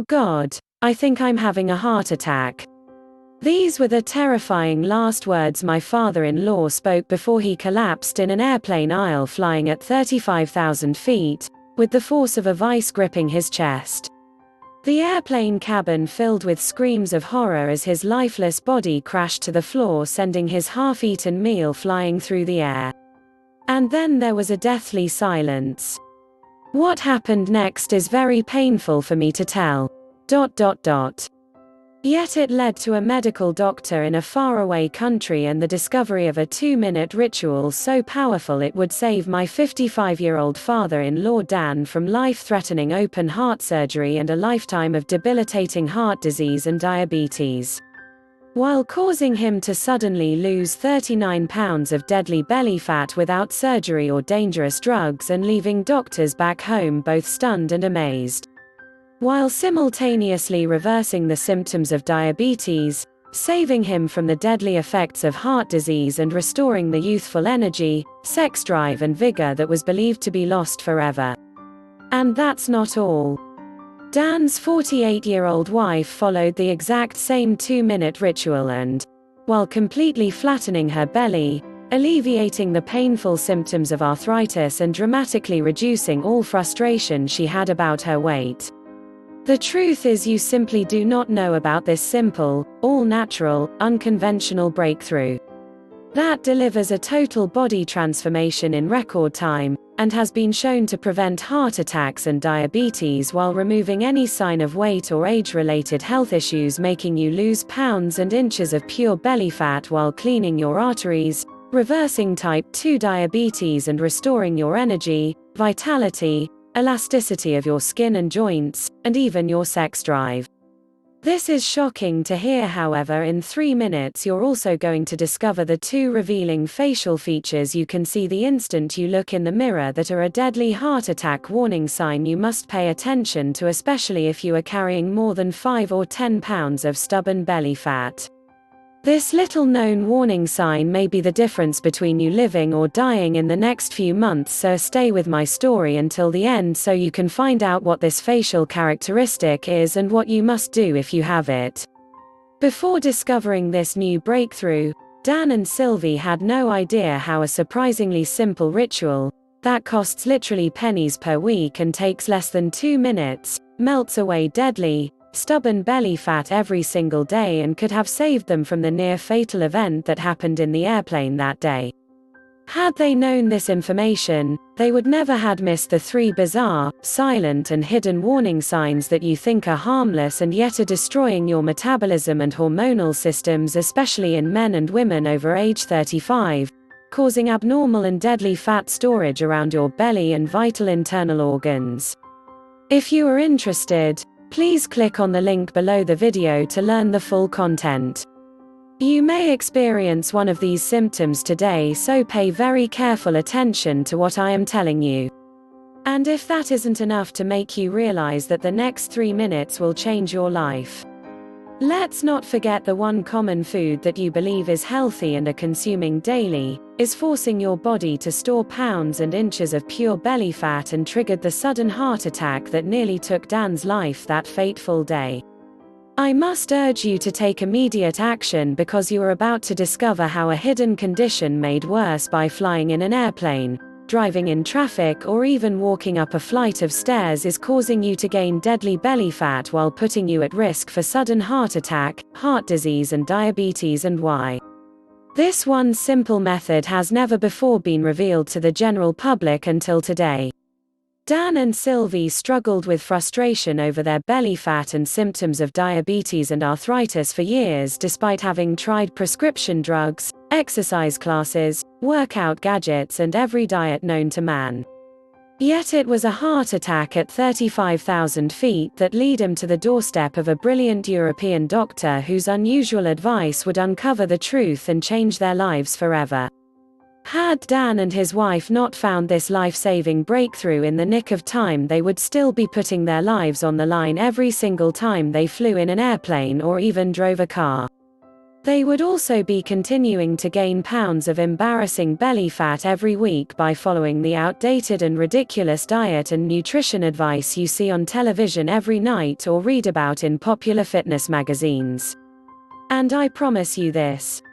"Oh God, I think I'm having a heart attack." These were the terrifying last words my father-in-law spoke before he collapsed in an airplane aisle flying at 35,000 feet, with the force of a vice gripping his chest. The airplane cabin filled with screams of horror as his lifeless body crashed to the floor, sending his half-eaten meal flying through the air. And then there was a deathly silence. What happened next is very painful for me to tell. Yet it led to a medical doctor in a faraway country and the discovery of a 2-minute ritual so powerful it would save my 55-year-old father-in-law Dan from life-threatening open heart surgery and a lifetime of debilitating heart disease and diabetes, while causing him to suddenly lose 39 pounds of deadly belly fat without surgery or dangerous drugs and leaving doctors back home both stunned and amazed, while simultaneously reversing the symptoms of diabetes, saving him from the deadly effects of heart disease and restoring the youthful energy, sex drive and vigor that was believed to be lost forever. And that's not all. Dan's 48-year-old wife followed the exact same 2-minute ritual and, while completely flattening her belly, alleviating the painful symptoms of arthritis and dramatically reducing all frustration she had about her weight. The truth is, you simply do not know about this simple, all-natural, unconventional breakthrough that delivers a total body transformation in record time, and has been shown to prevent heart attacks and diabetes while removing any sign of weight or age-related health issues, making you lose pounds and inches of pure belly fat while cleaning your arteries, reversing type 2 diabetes and restoring your energy, vitality, elasticity of your skin and joints, and even your sex drive. This is shocking to hear. However, in 3 minutes you're also going to discover the 2 revealing facial features you can see the instant you look in the mirror that are a deadly heart attack warning sign you must pay attention to, especially if you are carrying more than 5 or 10 pounds of stubborn belly fat. This little-known warning sign may be the difference between you living or dying in the next few months, so stay with my story until the end so you can find out what this facial characteristic is and what you must do if you have it. Before discovering this new breakthrough, Dan and Sylvie had no idea how a surprisingly simple ritual, that costs literally pennies per week and takes less than 2 minutes, melts away deadly, stubborn belly fat every single day and could have saved them from the near-fatal event that happened in the airplane that day. Had they known this information, they would never had missed the 3 bizarre, silent and hidden warning signs that you think are harmless and yet are destroying your metabolism and hormonal systems, especially in men and women over age 35, causing abnormal and deadly fat storage around your belly and vital internal organs. If you are interested, please click on the link below the video to learn the full content. You may experience one of these symptoms today, so pay very careful attention to what I am telling you. And if that isn't enough to make you realize that the next 3 minutes will change your life, let's not forget the one common food that you believe is healthy and are consuming daily, is forcing your body to store pounds and inches of pure belly fat and triggered the sudden heart attack that nearly took Dan's life that fateful day. I must urge you to take immediate action because you are about to discover how a hidden condition made worse by flying in an airplane, driving in traffic, or even walking up a flight of stairs is causing you to gain deadly belly fat while putting you at risk for sudden heart attack, heart disease and diabetes, and why this one simple method has never before been revealed to the general public until today. Dan and Sylvie struggled with frustration over their belly fat and symptoms of diabetes and arthritis for years, despite having tried prescription drugs, exercise classes, workout gadgets and every diet known to man. Yet it was a heart attack at 35,000 feet that led him to the doorstep of a brilliant European doctor whose unusual advice would uncover the truth and change their lives forever. Had Dan and his wife not found this life-saving breakthrough in the nick of time, they would still be putting their lives on the line every single time they flew in an airplane or even drove a car. They would also be continuing to gain pounds of embarrassing belly fat every week by following the outdated and ridiculous diet and nutrition advice you see on television every night or read about in popular fitness magazines. And I promise you this.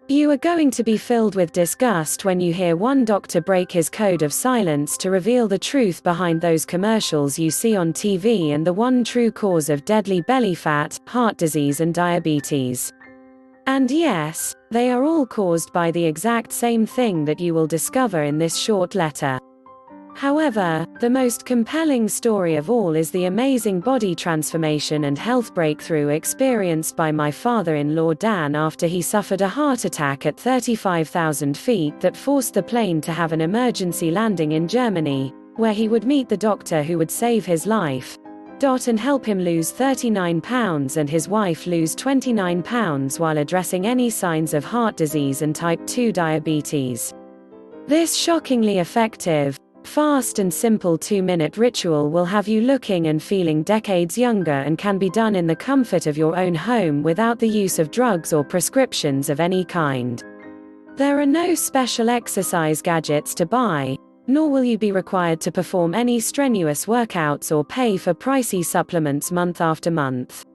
You are going to be filled with disgust when you hear one doctor break his code of silence to reveal the truth behind those commercials you see on TV and the one true cause of deadly belly fat, heart disease and diabetes. And yes, they are all caused by the exact same thing that you will discover in this short letter. However, the most compelling story of all is the amazing body transformation and health breakthrough experienced by my father-in-law Dan after he suffered a heart attack at 35,000 feet that forced the plane to have an emergency landing in Germany, where he would meet the doctor who would save his life, and help him lose 39 pounds and his wife lose 29 pounds while addressing any signs of heart disease and type 2 diabetes. This shockingly effective, fast and simple 2-minute ritual will have you looking and feeling decades younger and can be done in the comfort of your own home without the use of drugs or prescriptions of any kind. There are no special exercise gadgets to buy, nor will you be required to perform any strenuous workouts or pay for pricey supplements month after month.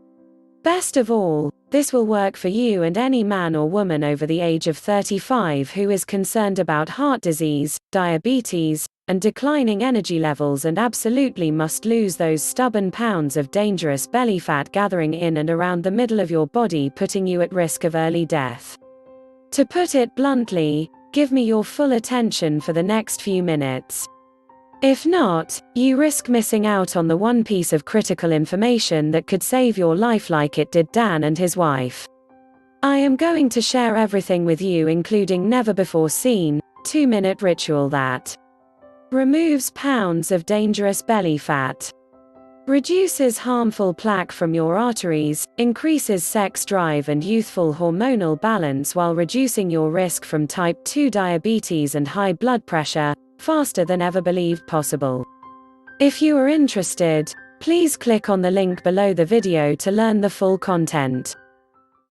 Best of all, this will work for you and any man or woman over the age of 35 who is concerned about heart disease, diabetes, and declining energy levels and absolutely must lose those stubborn pounds of dangerous belly fat gathering in and around the middle of your body, putting you at risk of early death. To put it bluntly, give me your full attention for the next few minutes. If not, you risk missing out on the one piece of critical information that could save your life like it did Dan and his wife. I am going to share everything with you, including never-before-seen, 2-minute ritual that removes pounds of dangerous belly fat, reduces harmful plaque from your arteries, increases sex drive and youthful hormonal balance while reducing your risk from type 2 diabetes and high blood pressure, faster than ever believed possible. If you are interested, please click on the link below the video to learn the full content.